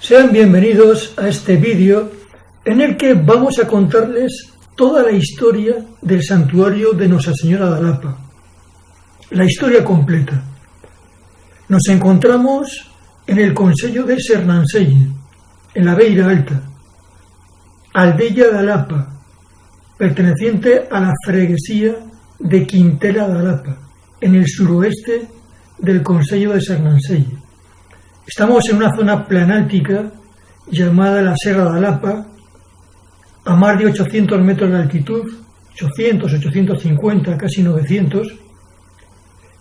Sean bienvenidos a este vídeo en el que vamos a contarles toda la historia del santuario de Nuestra Señora de Lapa. La historia completa. Nos encontramos en el concello de Sernancelli, en la Beira Alta, aldea de Lapa, perteneciente a la freguesía de Quintela de Lapa, en el suroeste del concello de Sernancelli. Estamos en una zona planáltica llamada la Serra de Lapa, a más de 800 metros de altitud, 800, 850, casi 900,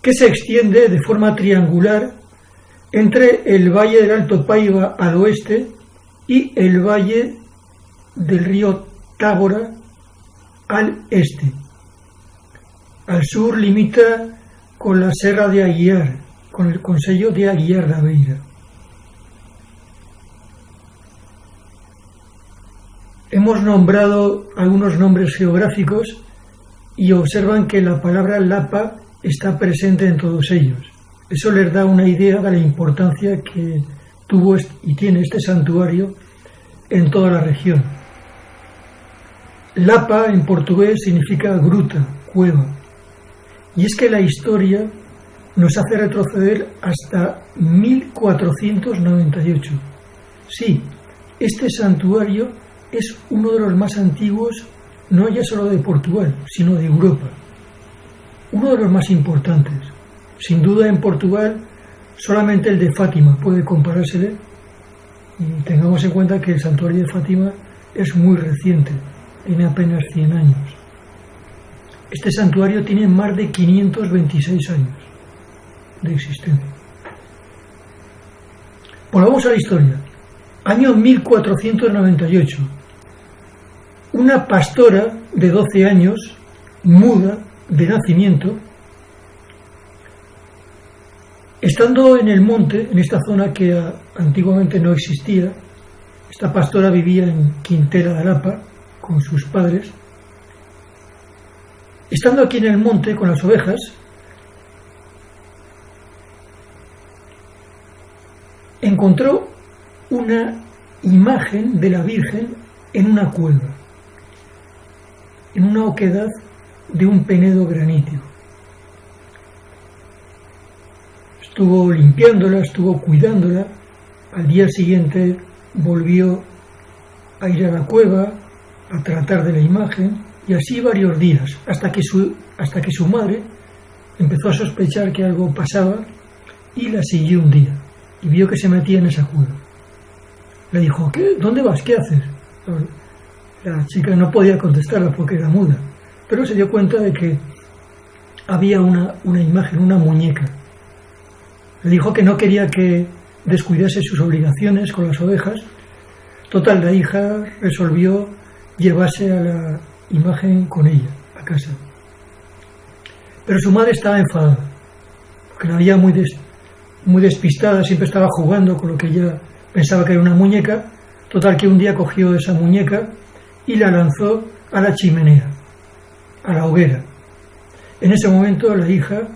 que se extiende de forma triangular entre el valle del Alto Paiva al oeste y el valle del río Tábora al este. Al sur limita con la Serra de Aguiar, con el concello de Aguiar da Beira. Hemos nombrado algunos nombres geográficos y observan que la palabra Lapa está presente en todos ellos. Eso les da una idea de la importancia que tuvo y tiene este santuario en toda la región. Lapa en portugués significa gruta, cueva. Y es que la historia nos hace retroceder hasta 1498. Sí, este santuario es uno de los más antiguos, no ya solo de Portugal, sino de Europa. Uno de los más importantes. Sin duda en Portugal solamente el de Fátima puede comparársele, y tengamos en cuenta que el santuario de Fátima es muy reciente, tiene apenas 100 años. Este santuario tiene más de 526 años de existencia. Volvamos a la historia. Año 1498. Una pastora de 12 años, muda de nacimiento, estando en el monte, en esta zona que antiguamente no existía, esta pastora vivía en Quintela de Lapa con sus padres. Estando aquí en el monte con las ovejas, encontró una imagen de la Virgen en una cueva, en una oquedad de un penedo granítico. Estuvo limpiándola, estuvo cuidándola. Al día siguiente volvió a ir a la cueva a tratar de la imagen, y así varios días, hasta que su madre empezó a sospechar que algo pasaba y la siguió un día y vio que se metía en esa cueva. Le dijo: ¿qué? ¿Dónde vas? ¿Qué haces? La chica no podía contestarla porque era muda, pero se dio cuenta de que había una imagen, una muñeca. Le dijo que no quería que descuidase sus obligaciones con las ovejas. Total, la hija resolvió llevarse a la imagen con ella a casa. Pero su madre estaba enfadada, porque la veía muy despistada, siempre estaba jugando con lo que ella pensaba que era una muñeca. Total, que un día cogió esa muñeca y la lanzó a la chimenea, a la hoguera. En ese momento la hija,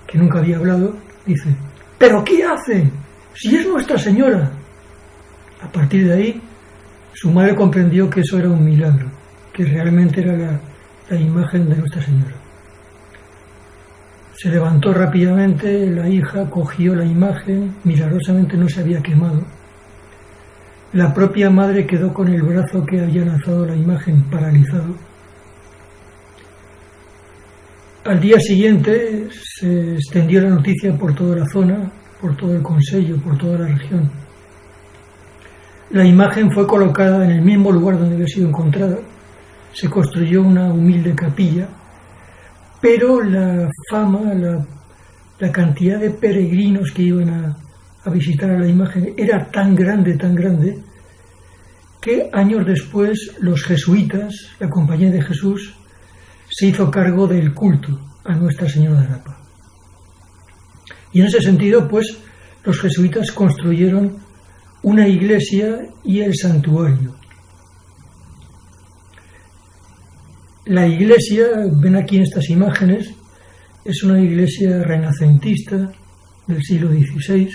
que nunca había hablado, dice: ¿pero qué hace? Si es Nuestra Señora. A partir de ahí, su madre comprendió que eso era un milagro, que realmente era la imagen de Nuestra Señora. Se levantó rápidamente la hija, cogió la imagen, milagrosamente no se había quemado. La propia madre quedó con el brazo que había lanzado la imagen paralizado. Al día siguiente se extendió la noticia por toda la zona, por todo el concello, por toda la región. La imagen fue colocada en el mismo lugar donde había sido encontrada. Se construyó una humilde capilla, pero la fama, la cantidad de peregrinos que iban a visitar a la imagen era tan grande, que años después los jesuitas, la Compañía de Jesús, se hizo cargo del culto a Nuestra Señora de Lapa. Y en ese sentido, pues, los jesuitas construyeron una iglesia y el santuario. La iglesia, ven aquí en estas imágenes, es una iglesia renacentista del siglo XVI,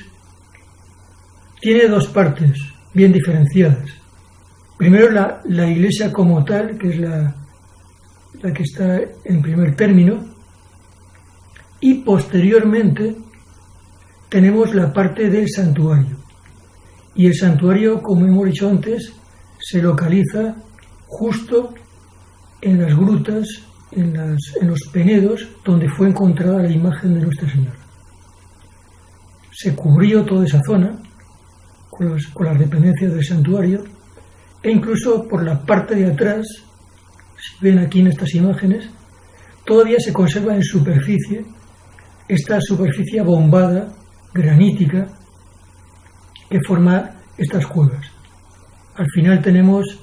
tiene dos partes bien diferenciadas. Primero la iglesia como tal, que es la que está en primer término, y posteriormente tenemos la parte del santuario. Y el santuario, como hemos dicho antes, se localiza justo en las grutas, en los penedos, donde fue encontrada la imagen de Nuestra Señora. Se cubrió toda esa zona con las dependencias del santuario, e incluso por la parte de atrás, si ven aquí en estas imágenes, todavía se conserva en superficie esta superficie abombada, granítica, que forma estas cuevas. Al final tenemos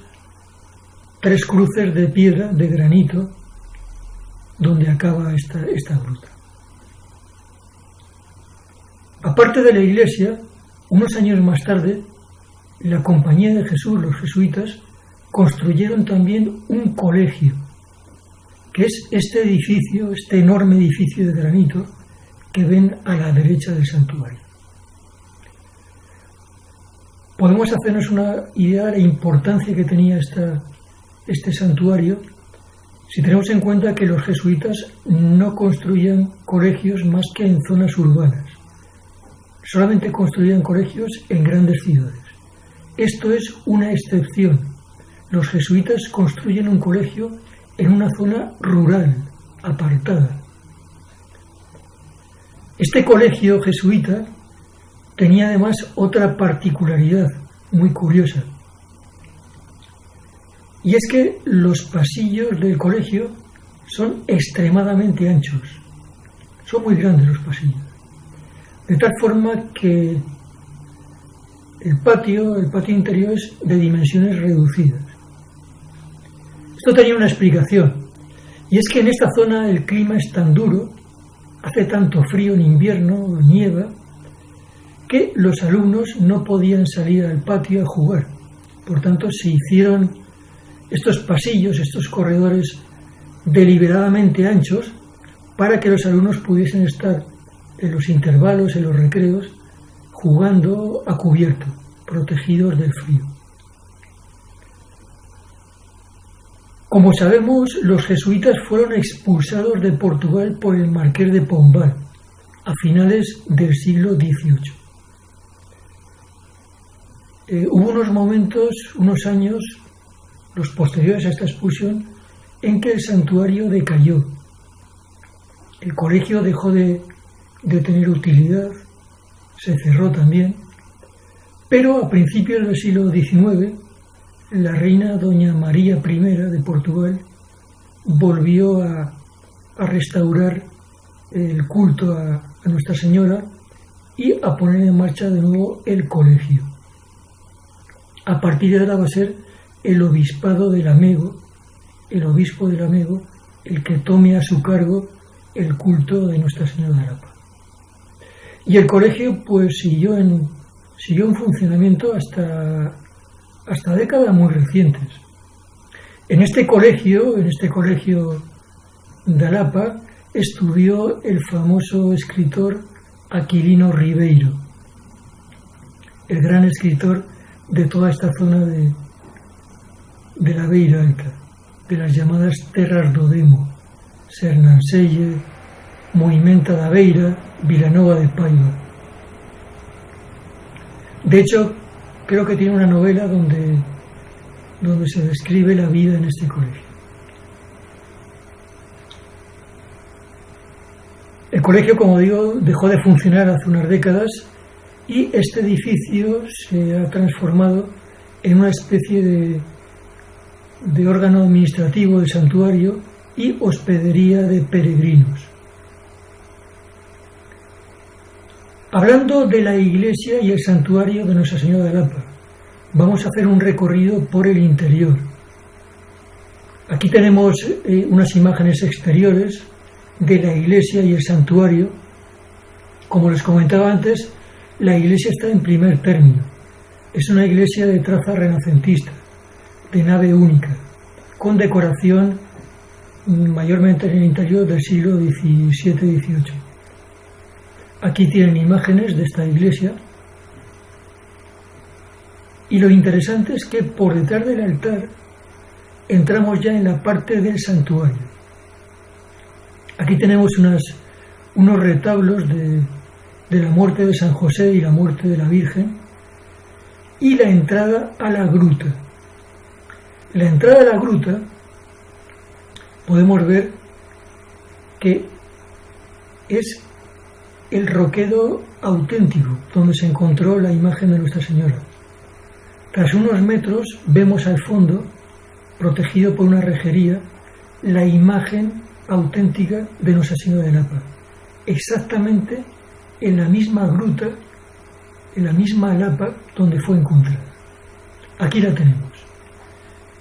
3 cruces de piedra, de granito, donde acaba esta gruta. Aparte de la iglesia, unos años más tarde, la Compañía de Jesús, los jesuitas, construyeron también un colegio, que es este edificio, este enorme edificio de granito que ven a la derecha del santuario. Podemos hacernos una idea de la importancia que tenía este santuario si tenemos en cuenta que los jesuitas no construían colegios más que en zonas urbanas. Solamente construían colegios en grandes ciudades. Esto es una excepción. Los jesuitas construyen un colegio en una zona rural, apartada. Este colegio jesuita tenía además otra particularidad muy curiosa. Y es que los pasillos del colegio son extremadamente anchos. Son muy grandes los pasillos. De tal forma que el patio interior es de dimensiones reducidas. Esto tenía una explicación. Y es que en esta zona el clima es tan duro, hace tanto frío en invierno, nieva, que los alumnos no podían salir al patio a jugar. Por tanto, se hicieron estos pasillos, estos corredores deliberadamente anchos para que los alumnos pudiesen estar en los intervalos, en los recreos, jugando a cubierto, protegidos del frío. Como sabemos, los jesuitas fueron expulsados de Portugal por el Marqués de Pombal a finales del siglo XVIII. Hubo unos momentos, unos años, los posteriores a esta expulsión, en que el santuario decayó. El colegio dejó de tener utilidad, se cerró también, pero a principios del siglo XIX, la reina doña María I de Portugal volvió a restaurar el culto a Nuestra Señora y a poner en marcha de nuevo el colegio. A partir de ahora va a ser el obispado de Lamego, el obispo de Lamego, el que tome a su cargo el culto de Nuestra Señora de Lapa. Y el colegio pues siguió en funcionamiento hasta décadas muy recientes. En este colegio de Lapa, estudió el famoso escritor Aquilino Ribeiro, el gran escritor de toda esta zona de la Beira Alta, de las llamadas Terras do Demo, Sernanselle, Moimenta da Beira, Vilanova de Paiva. De hecho, creo que tiene una novela donde se describe la vida en este colegio. El colegio, como digo, dejó de funcionar hace unas décadas y este edificio se ha transformado en una especie de órgano administrativo del santuario y hospedería de peregrinos. Hablando de la iglesia y el santuario de Nuestra Señora de Lapa, vamos a hacer un recorrido por el interior. Aquí tenemos unas imágenes exteriores de la iglesia y el santuario. Como les comentaba antes, la iglesia está en primer término. Es una iglesia de traza renacentista, de nave única, con decoración mayormente en el interior del siglo XVII-XVIII. Aquí tienen imágenes de esta iglesia Y lo interesante es que por detrás del altar entramos ya en la parte del santuario. Aquí tenemos unos retablos de la muerte de San José y la muerte de la Virgen, y la entrada a la gruta. La entrada a la gruta podemos ver que es el roquedo auténtico donde se encontró la imagen de Nuestra Señora. Tras unos metros vemos al fondo, protegido por una rejería, la imagen auténtica de Nuestra Señora de Lapa, exactamente en la misma gruta, en la misma Lapa donde fue encontrada. Aquí la tenemos.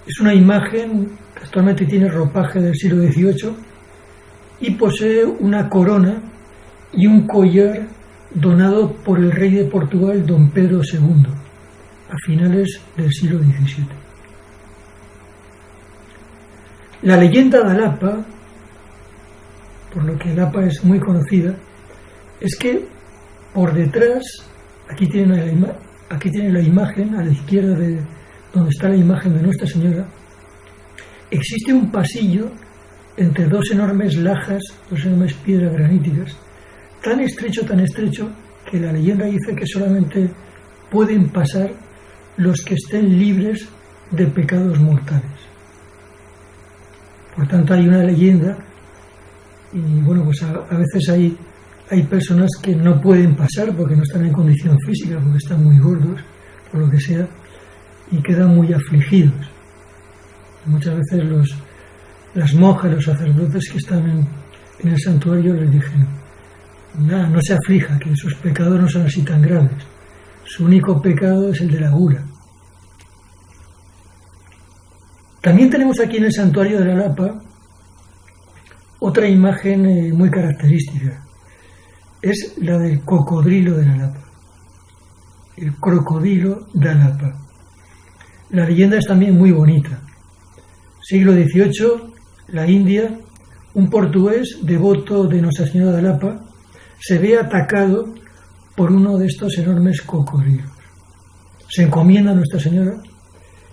Es una imagen que actualmente tiene ropaje del siglo XVIII y posee una corona y un collar donado por el rey de Portugal, don Pedro II, a finales del siglo XVII. La leyenda de Lapa, por lo que Lapa es muy conocida, es que por detrás, aquí tienen la imagen, a la izquierda de donde está la imagen de Nuestra Señora, existe un pasillo entre dos enormes lajas, dos enormes piedras graníticas, tan estrecho, que la leyenda dice que solamente pueden pasar los que estén libres de pecados mortales. Por tanto, hay una leyenda, y bueno, pues a veces hay personas que no pueden pasar porque no están en condición física, porque están muy gordos, por lo que sea, y quedan muy afligidos. Muchas veces las monjas, los sacerdotes que están en el santuario les dicen: nada, no se aflija, que sus pecados no son así tan graves. Su único pecado es el de la gula. También tenemos aquí en el santuario de la Lapa otra imagen muy característica. Es la del cocodrilo de la Lapa. El crocodilo de la Lapa. La leyenda es también muy bonita. Siglo XVIII, la India, un portugués devoto de Nuestra Señora de Lapa se ve atacado por uno de estos enormes cocodrilos. Se encomienda a Nuestra Señora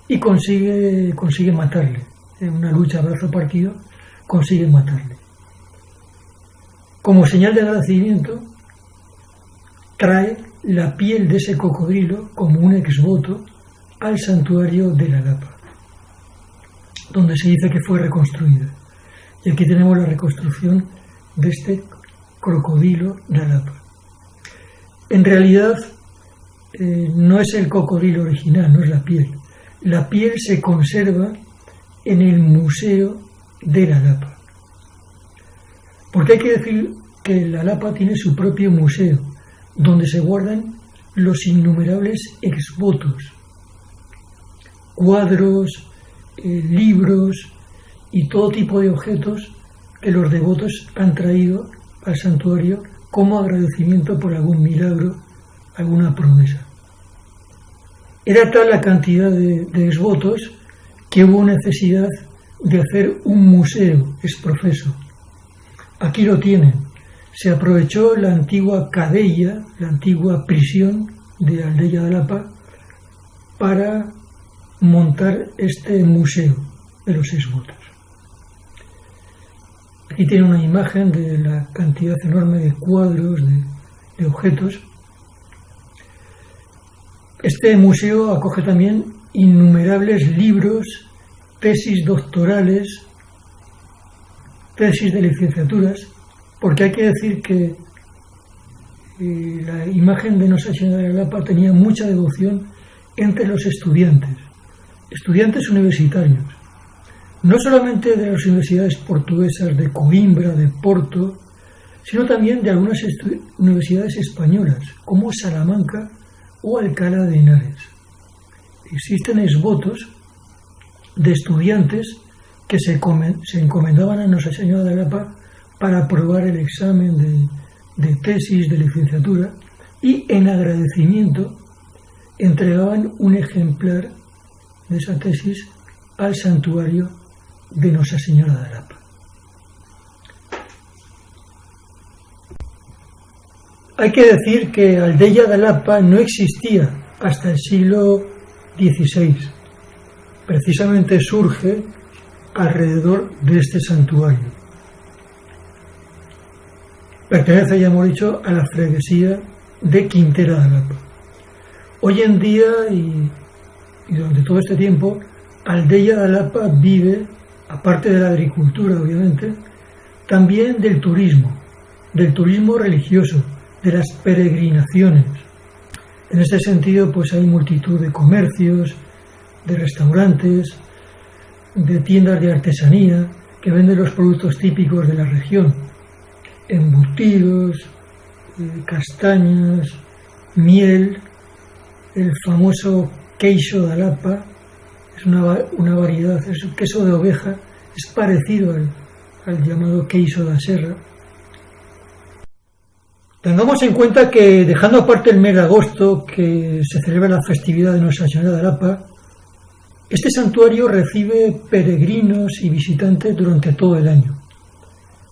y consigue matarle. En una lucha a brazo partido, consigue matarle. Como señal de agradecimiento, trae la piel de ese cocodrilo como un exvoto al santuario de la Lapa, donde se dice que fue reconstruida. Y aquí tenemos la reconstrucción de este crocodilo de la Lapa. En realidad, no es el cocodrilo original, no es la piel. La piel se conserva en el Museo de la Lapa. Porque hay que decir que la Lapa tiene su propio museo, donde se guardan los innumerables exvotos, cuadros, libros y todo tipo de objetos que los devotos han traído al santuario como agradecimiento por algún milagro, alguna promesa. Era tal la cantidad de exvotos que hubo necesidad de hacer un museo ex professo. Aquí lo tienen. Se aprovechó la antigua cadella, la antigua prisión de Aldeia de Lapa, para montar este museo de los exvotos. Aquí tiene una imagen de la cantidad enorme de cuadros, de objetos. Este museo acoge también innumerables libros, tesis doctorales, tesis de licenciaturas, porque hay que decir que la imagen de Nuestra Señora de la Lapa tenía mucha devoción entre los estudiantes universitarios, no solamente de las universidades portuguesas de Coimbra, de Porto, sino también de algunas universidades españolas, como Salamanca o Alcalá de Henares. Existen exvotos de estudiantes que se encomendaban a Nuestra Señora de Lapa para aprobar el examen de tesis, de licenciatura, y en agradecimiento entregaban un ejemplar de esa tesis al santuario de Nuestra Señora de Lapa. Hay que decir que Aldeia de Lapa no existía hasta el siglo XVI. Precisamente surge alrededor de este santuario. Pertenece, ya hemos dicho, a la freguesía de Quintera de Alapa. Hoy en día y durante todo este tiempo, Aldeia de Alapa vive, aparte de la agricultura obviamente, también del turismo religioso, de las peregrinaciones. En este sentido, pues hay multitud de comercios, de restaurantes, de tiendas de artesanía que venden los productos típicos de la región, embutidos, castañas, miel, el famoso queixo de Alapa, es una variedad, es un queso de oveja, es parecido al llamado queixo da serra. Tengamos en cuenta que, dejando aparte el mes de agosto, que se celebra la festividad de Nuestra Señora de Alapa, este santuario recibe peregrinos y visitantes durante todo el año.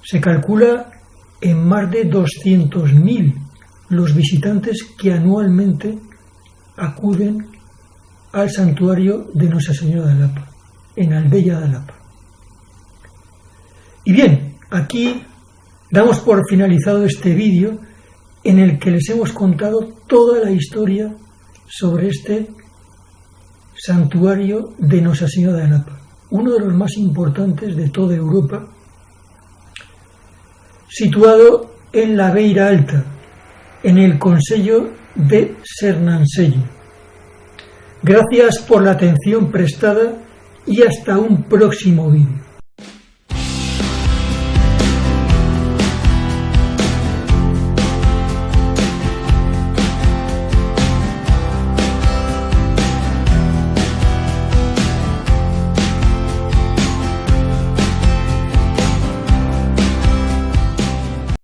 Se calcula en más de 200.000 los visitantes que anualmente acuden al santuario de Nuestra Señora de Alapa, en Aldeia de Alapa. Y bien, aquí damos por finalizado este vídeo en el que les hemos contado toda la historia sobre este santuario de Nuestra Señora de Alapa, uno de los más importantes de toda Europa, situado en la Beira Alta, en el concello de Sernancello. Gracias por la atención prestada y hasta un próximo vídeo.